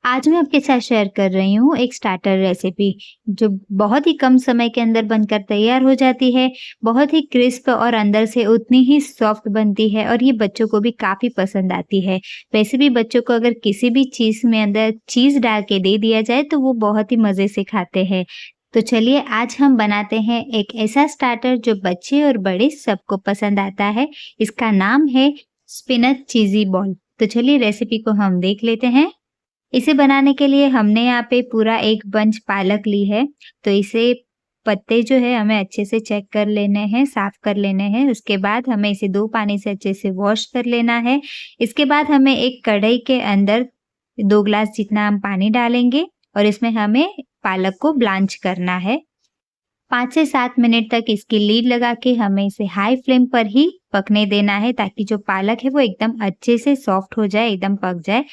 आज मैं आपके साथ शेयर कर रही हूँ एक स्टार्टर रेसिपी जो बहुत ही कम समय के अंदर बनकर तैयार हो जाती है। बहुत ही क्रिस्प और अंदर से उतनी ही सॉफ्ट बनती है और ये बच्चों को भी काफ़ी पसंद आती है। वैसे भी बच्चों को अगर किसी भी चीज़ में अंदर चीज़ डाल के दे दिया जाए तो वो बहुत ही मज़े से खाते हैं। तो चलिए आज हम बनाते हैं एक ऐसा स्टार्टर जो बच्चे और बड़े सबको पसंद आता है। इसका नाम है स्पिनच चीज़ी बॉल। तो चलिए रेसिपी को हम देख लेते हैं। इसे बनाने के लिए हमने यहाँ पे पूरा एक बंच पालक ली है, तो इसे पत्ते जो है हमें अच्छे से चेक कर लेने हैं, साफ कर लेने हैं। उसके बाद हमें इसे 2 पानी से अच्छे से वॉश कर लेना है। इसके बाद हमें एक कढ़ाई के अंदर 2 ग्लास जितना हम पानी डालेंगे और इसमें हमें पालक को ब्लांच करना है। 5 से 7 मिनट तक इसकी लीड लगा के हमें इसे हाई फ्लेम पर ही पकने देना है ताकि जो पालक है वो एकदम अच्छे से सॉफ्ट हो जाए, एकदम पक जाए।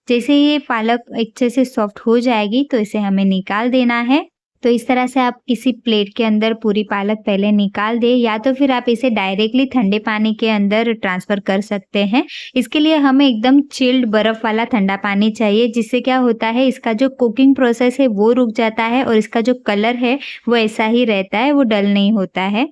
जैसे ये पालक अच्छे से सॉफ्ट हो जाएगी तो इसे हमें निकाल देना है। तो इस तरह से आप किसी प्लेट के अंदर पूरी पालक पहले निकाल दें या तो फिर आप इसे डायरेक्टली ठंडे पानी के अंदर ट्रांसफ़र कर सकते हैं। इसके लिए हमें एकदम चिल्ड बर्फ़ वाला ठंडा पानी चाहिए, जिससे क्या होता है इसका जो कुकिंग प्रोसेस है वो रुक जाता है और इसका जो कलर है वो ऐसा ही रहता है, वो डल नहीं होता है।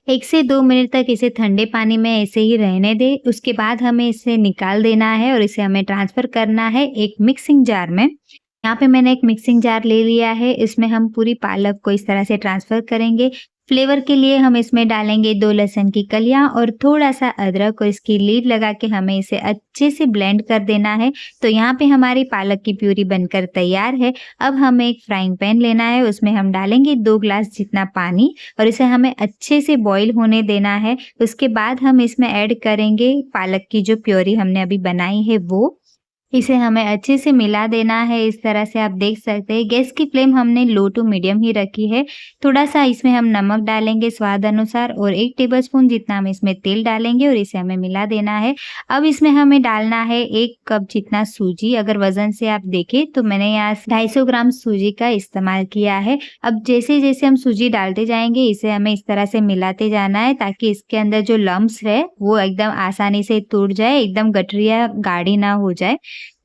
1 से 2 मिनट तक इसे ठंडे पानी में ऐसे ही रहने दें। उसके बाद हमें इसे निकाल देना है और इसे हमें ट्रांसफ़र करना है एक मिक्सिंग जार में। यहाँ पे मैंने एक मिक्सिंग जार ले लिया है, इसमें हम पूरी पालक को इस तरह से ट्रांसफ़र करेंगे। फ्लेवर के लिए हम इसमें डालेंगे 2 लहसुन की कलियाँ और थोड़ा-सा अदरक और इसकी लीड लगा के हमें इसे अच्छे से ब्लेंड कर देना है। तो यहाँ पे हमारी पालक की प्यूरी बनकर तैयार है। अब हमें एक फ्राइंग पैन लेना है, उसमें हम डालेंगे 2 ग्लास जितना पानी और इसे हमें अच्छे से बॉईल होने देना है। उसके बाद हम इसमें ऐड करेंगे पालक की जो प्यूरी हमने अभी बनाई है वो। इसे हमें अच्छे से मिला देना है, इस तरह से आप देख सकते हैं। गैस की फ्लेम हमने लो टू मीडियम ही रखी है। थोड़ा-सा इसमें हम नमक डालेंगे स्वाद अनुसार और 1 टेबलस्पून जितना हम इसमें तेल डालेंगे और इसे हमें मिला देना है। अब इसमें हमें डालना है 1 कप जितना सूजी। अगर वज़न से आप देखें तो मैंने यहाँ 250 ग्राम सूजी का इस्तेमाल किया है। अब जैसे-जैसे हम सूजी डालते जाएँगे, इसे हमें इस तरह से मिलाते जाना है ताकि इसके अंदर जो लम्प्स है, वो एकदम आसानी से टूट जाए, एकदम गठरिया गाढ़ी ना हो जाए।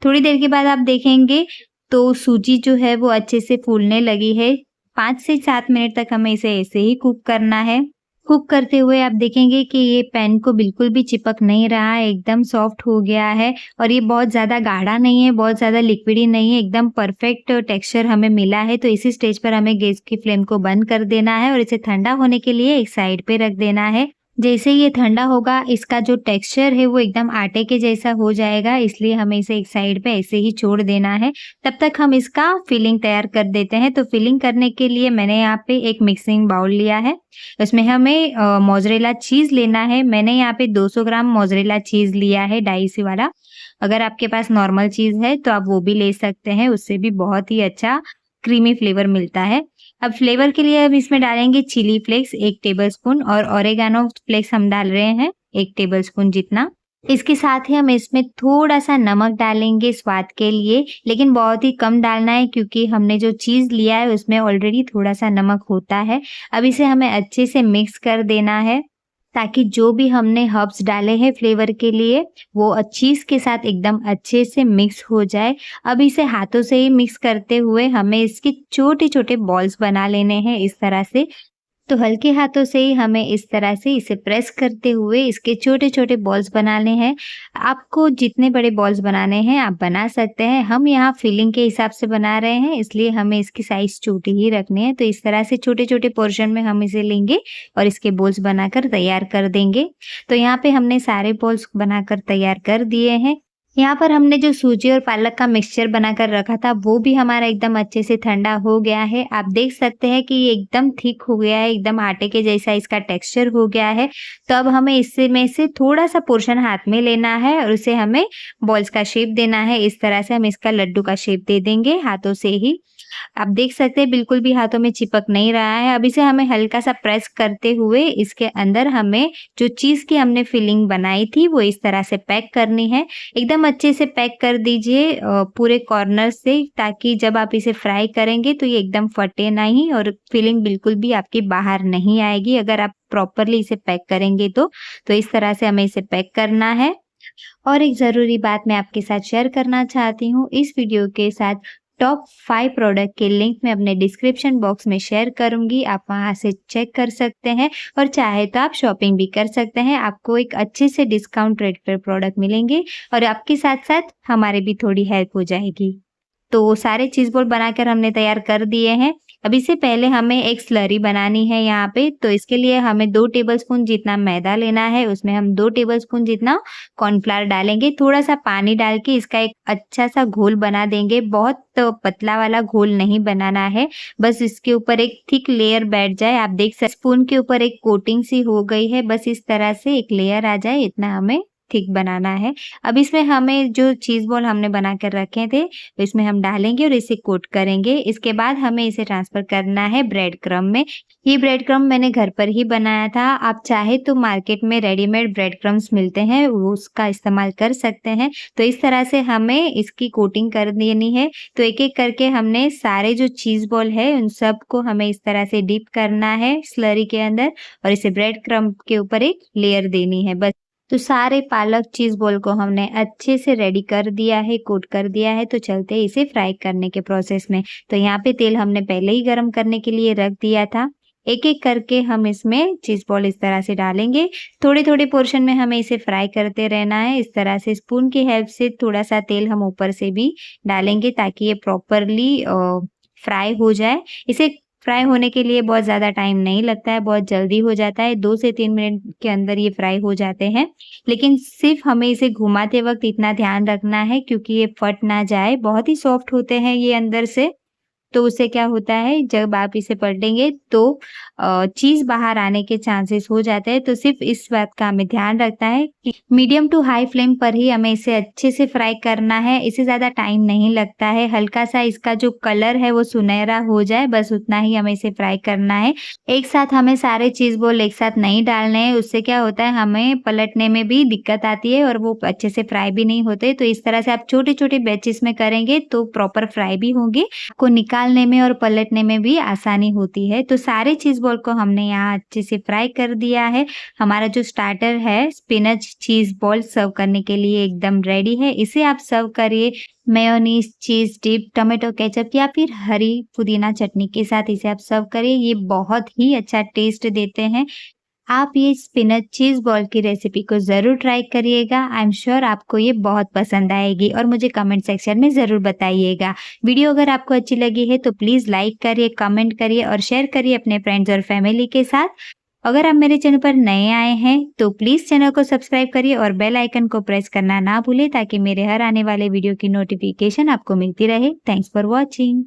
थोड़ी देर के बाद आप देखेंगे तो सूजी जो है वो अच्छे से फूलने लगी है। 5 से 7 मिनट तक हमें इसे ऐसे ही कुक करना है। कुक करते हुए आप देखेंगे कि ये पैन को बिल्कुल भी चिपक नहीं रहा है, एकदम सॉफ्ट हो गया है और ये बहुत ज़्यादा गाढ़ा नहीं है, बहुत ज़्यादा लिक्विडी नहीं है, एकदम परफेक्ट टेक्सचर हमें मिला है। तो इसी स्टेज पर हमें गैस की फ्लेम को बंद कर देना है और इसे ठंडा होने के लिए एक साइड पे रख देना है। जैसे ये ठंडा होगा, इसका जो टेक्सचर है वो एकदम आटे के जैसा हो जाएगा, इसलिए हमें इसे एक साइड पे ऐसे ही छोड़ देना है। तब तक हम इसका फिलिंग तैयार कर देते हैं। तो फिलिंग करने के लिए मैंने यहाँ पे एक मिक्सिंग बाउल लिया है। उसमें हमें मोज़रेला चीज़ लेना है। मैंने यहाँ पे 200 ग्राम मोज़रेला चीज़ लिया है, डाइसी वाला। अगर आपके पास नॉर्मल चीज़ है तो आप वो भी ले सकते हैं, उससे भी बहुत ही अच्छा क्रीमी फ्लेवर मिलता है। अब फ्लेवर के लिए अब इसमें डालेंगे चिली फ्लेक्स 1 टेबलस्पून और ओरेगानो फ्लेक्स हम डाल रहे हैं 1 टेबलस्पून जितना। इसके साथ ही हम इसमें थोड़ा-सा नमक डालेंगे स्वाद के लिए, लेकिन बहुत ही कम डालना है क्योंकि हमने जो चीज़ लिया है उसमें ऑलरेडी थोड़ा-सा नमक होता है। अब इसे हमें अच्छे से मिक्स कर देना है ताकि जो भी हमने हर्ब्स डाले हैं फ्लेवर के लिए वो चीज़ के साथ एकदम अच्छे से मिक्स हो जाए। अब इसे हाथों से ही मिक्स करते हुए हमें इसके छोटे-छोटे बॉल्स बना लेने हैं इस तरह से। तो हल्के हाथों से ही हमें इस तरह से इसे प्रेस करते हुए इसके छोटे-छोटे बॉल्स बनाने हैं। आपको जितने बड़े बॉल्स बनाने हैं आप बना सकते हैं। हम यहाँ फिलिंग के हिसाब से बना रहे हैं, इसलिए हमें इसकी साइज़ छोटी ही रखनी है। तो इस तरह से छोटे-छोटे पोर्शन में हम इसे लेंगे और इसके बॉल्स बनाकर तैयार कर देंगे। तो यहाँ पे हमने सारे बॉल्स बनाकर तैयार कर दिए हैं। यहाँ पर हमने जो सूजी और पालक का मिक्सचर बनाकर रखा था वो भी हमारा एकदम अच्छे से ठंडा हो गया है। आप देख सकते हैं कि ये एकदम थिक हो गया है, एकदम आटे के जैसा इसका टेक्सचर हो गया है। तो अब हमें इससे में से थोड़ा-सा पोर्शन हाथ में लेना है और उसे हमें बॉल्स का शेप देना है। इस तरह से हम इसका लड्डू का शेप दे देंगे हाथों से ही। आप देख सकते हैं बिल्कुल भी हाथों में चिपक नहीं रहा है। अब इसे हमें हल्का-सा प्रेस करते हुए इसके अंदर हमें जो चीज़ की हमने फिलिंग बनाई थी वो इस तरह से पैक करनी है। एकदम अच्छे से पैक कर दीजिए पूरे कॉर्नर से ताकि जब आप इसे फ्राई करेंगे तो ये एकदम फटे नहीं और फिलिंग बिल्कुल भी आपकी बाहर नहीं आएगी अगर आप प्रॉपरली इसे पैक करेंगे तो। तो इस तरह से हमें इसे पैक करना है। और एक ज़रूरी बात मैं आपके साथ शेयर करना चाहती हूँ, इस वीडियो के साथ टॉप 5 प्रोडक्ट के लिंक मैं अपने डिस्क्रिप्शन बॉक्स में शेयर करूँगी, आप वहाँ से चेक कर सकते हैं और चाहे तो आप शॉपिंग भी कर सकते हैं। आपको एक अच्छे से डिस्काउंट रेट पर प्रोडक्ट मिलेंगे और आपके साथ-साथ हमारी भी थोड़ी हेल्प हो जाएगी। तो सारे चीज़ बॉल बनाकर हमने तैयार कर दिए हैं। अब इससे पहले हमें एक स्लरी बनानी है यहाँ पे, तो इसके लिए हमें 2 टेबलस्पून जितना मैदा लेना है, उसमें हम 2 टेबलस्पून जितना कॉर्नफ्लावर डालेंगे। थोड़ा-सा पानी डाल के इसका एक अच्छा-सा घोल बना देंगे, बहुत पतला वाला घोल नहीं बनाना है, बस इसके ऊपर एक थिक लेयर बैठ जाए। आप देख स्पून के ऊपर एक कोटिंग सी हो गई है, बस इस तरह से एक लेयर आ जाए, इतना हमें थिक बनाना है। अब इसमें हमें जो चीज़ बॉल हमने बना कर रखे थे, तो इसमें हम डालेंगे और इसे कोट करेंगे। इसके बाद हमें इसे ट्रांसफ़र करना है ब्रेड क्रम्ब में। ये ब्रेड क्रम्ब मैंने घर पर ही बनाया था। आप चाहे तो मार्केट में रेडीमेड ब्रेड क्रम्ब्स मिलते हैं, वो उसका इस्तेमाल कर सकते हैं। तो इस तरह से हमें इसकी कोटिंग कर देनी है। तो एक-एक करके हमने सारे जो चीज़ बॉल है, उन सबको हमें इस तरह से डिप करना है स्लरी के अंदर और इसे ब्रेड क्रम्ब के ऊपर एक लेयर देनी है, बस। तो सारे पालक चीज़ बॉल को हमने अच्छे से रेडी कर दिया है, कोट कर दिया है, तो चलते हैं इसे फ्राई करने के प्रोसेस में। तो यहाँ पे तेल हमने पहले ही गरम करने के लिए रख दिया था। एक-एक करके हम इसमें चीज़ बॉल इस तरह से डालेंगे। थोड़े-थोड़े पोर्शन में हमें इसे फ्राई करते रहना है। इस तरह से स्पून की हेल्प से थोड़ा-सा तेल हम ऊपर से भी डालेंगे ताकि ये प्रॉपरली फ्राई हो जाए। इसे फ्राई होने के लिए बहुत ज़्यादा टाइम नहीं लगता है, बहुत जल्दी हो जाता है, 2 से 3 मिनट के अंदर ये फ्राई हो जाते हैं। लेकिन सिर्फ़ हमें इसे घुमाते वक़्त इतना ध्यान रखना है क्योंकि ये फट ना जाए, बहुत ही सॉफ्ट होते हैं ये अंदर से। तो उससे क्या होता है जब आप इसे पलटेंगे तो चीज़ बाहर आने के चांसेस हो जाते हैं, तो सिर्फ़ इस बात का हमें ध्यान रखना है कि मीडियम टू हाई फ्लेम पर ही हमें इसे अच्छे से फ्राई करना है, इससे ज़्यादा टाइम नहीं लगता है, हल्का-सा इसका जो कलर है वो सुनहरा हो जाए, बस उतना ही हमें इसे फ्राई करना है। एक साथ हमें सारे चीज़ बॉल एक साथ नहीं डालने हैं, उससे क्या होता है हमें पलटने में भी दिक्कत आती है और वो अच्छे से फ्राई भी नहीं होते, तो इस तरह से आप छोटे-छोटे बैचेज़ में करेंगे तो प्रॉपर फ्राई भी होंगे, को निकालने में और पलटने में भी आसानी होती है। तो सारे चीज़ बॉल को हमने यहाँ अच्छे से फ्राई कर दिया है। हमारा जो स्टार्टर है स्पिनच चीज़ बॉल सर्व करने के लिए एकदम रेडी है। इसे आप सर्व करिए मेयोनीज़, चीज़ डिप, टोमेटो केचअप या फिर हरी पुदीना चटनी के साथ इसे आप सर्व करिए। ये बहुत ही अच्छा टेस्ट देते हैं। आप ये स्पिनच चीज़ बॉल की रेसिपी को ज़रूर ट्राई करिएगा। आई एम श्योर आपको ये बहुत पसंद आएगी और मुझे कमेंट सेक्शन में ज़रूर बताइएगा। वीडियो अगर आपको अच्छी लगी है तो प्लीज़ लाइक करिए, कमेंट करिए और शेयर करिए अपने फ्रेंड्स और फैमिली के साथ। अगर आप मेरे चैनल पर नए आए हैं तो प्लीज़ चैनल को सब्सक्राइब करिए और बेल आइकन को प्रेस करना ना भूलें ताकि मेरे हर आने वाले वीडियो की नोटिफिकेशन आपको मिलती रहे। Thanks for watching.